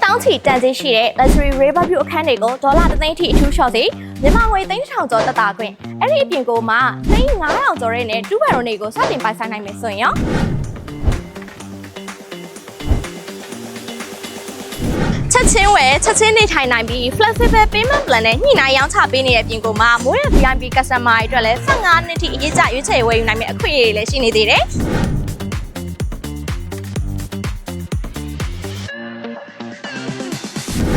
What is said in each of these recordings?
တောင်းချီတန်ကြေးရှိတဲ့ luxury Riverview အခန်းတွေကိုဒေါ်လာ3သိန်းထိအထူးလျှော့စီမြန်မာငွေ3,000ကျော်တက်တာခွင့်အဲ့ဒီအပြင်ကိုမှ9,000ကျော်ရဲနဲ့2ဘန်ရုံတွေကိုစတင်ပိုင်ဆိုင်နိုင်မယ်ဆိုရင်ရောချက်ချင်းဝယ်ချက်ချင်းနေထိုင်နိုင်ပြီး flexible payment plan နဲ့ညှိနှိုင်းရောင်းချပေးနေတဲ့အပြင်ကိုမှမိုးရ VIP customer တွေအတွက်လည်း15နှစ်ထိအရေးကြရွေးချယ်ဝယ်ယူနိုင်မယ့်အခွင့်အရေးတွေလည်းရှိနေသေးတယ်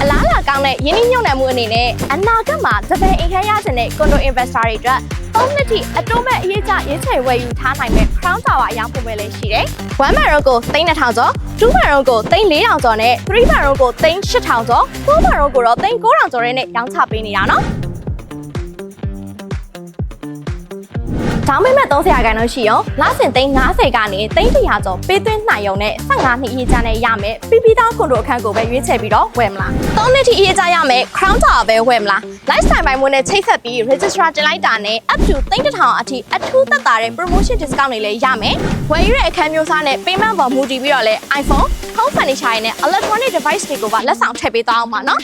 အလားလာကောင်းတဲ့ယင်းနှိမ့်ညွန့်နယ်မှုအနေနဲ့အနာဂတ်မှာတပည့်အိမ်ခန်းရချင်တဲ့ condo investor တွေအတွက်3နှစ်ထိအတိုးမဲ့အရေးကြရွေးချယ်ဝယ်ယူထားနိုင်မယ့် Crown Tower အရောင်းပုံပဲလည်းရှိတယ်။1 ဘန်ရုံကို3,200ကျော်2ဘန်ရုံကို3,400ကျော်နဲ့3ဘန်ရုံကို3,800ကျော်4ဘန်ရုံကိုတော့3,900ကျော်ရဲနဲ့ရောင်းချပေးနေတာနော်။တောင်းမိမဲ့30ရာခိုင်နှုန်းရှိရောလစဉ်350ကနေ300ကျော်ပေးသွင်းနိုင်ရုံနဲ့15နှစ်အရေးကြနဲ့ရမယ်ပြီးပြီးသားကွန်ဒိုအခန်းကိုပဲရွေးချယ်ပြီးတော့ဝယ်မလား3နှစ်ထိအရေးကြရမယ် Crown Tower ပဲဝယ်မလား lifestyle ပိုင်းမွေးနဲ့ချိတ်ဆက်ပြီး registrar တင်လိုက်တာနဲ့ up to 3,000အထိအထူးသက်သာတဲ့ promotion discount တွေလည်းရမယ်ဝယ်ယူတဲ့အခန်းမျိုးစားနဲ့ payment ပေါ်မူတည်ပြီးတော့လဲ iPhone home furniture နဲ့ electronic device တွေကိုပါလက်ဆောင်ထည့်ပေးသွားအောင်ပါနော်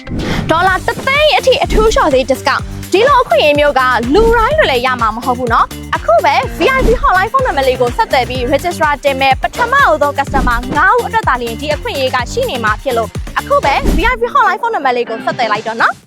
ဒေါ်လာ1သိန်းအထိအထူးလျှော့ဈေး discountဒီလိုအခွင့်အရေးမျိုးကလူတိုင်းတွေလည်းရမှာမဟုတ်ဘူးเนาะအခုပဲ VIP hotline ဖုန်းနံပါတ်လေးကိုဆက်သွယ်ပြီး registrar တင်မဲ့ပထမအဦးဆုံး customer 9ဦးအတွက်သာလျှင်ဒီအခွင့်အရေးကရှိနေမှာဖြစ်လို့အခုပဲ VIP hotline ဖုန်းနံပါတ်လေးကိုဆက်သွယ်လိုက်တော့เนาะ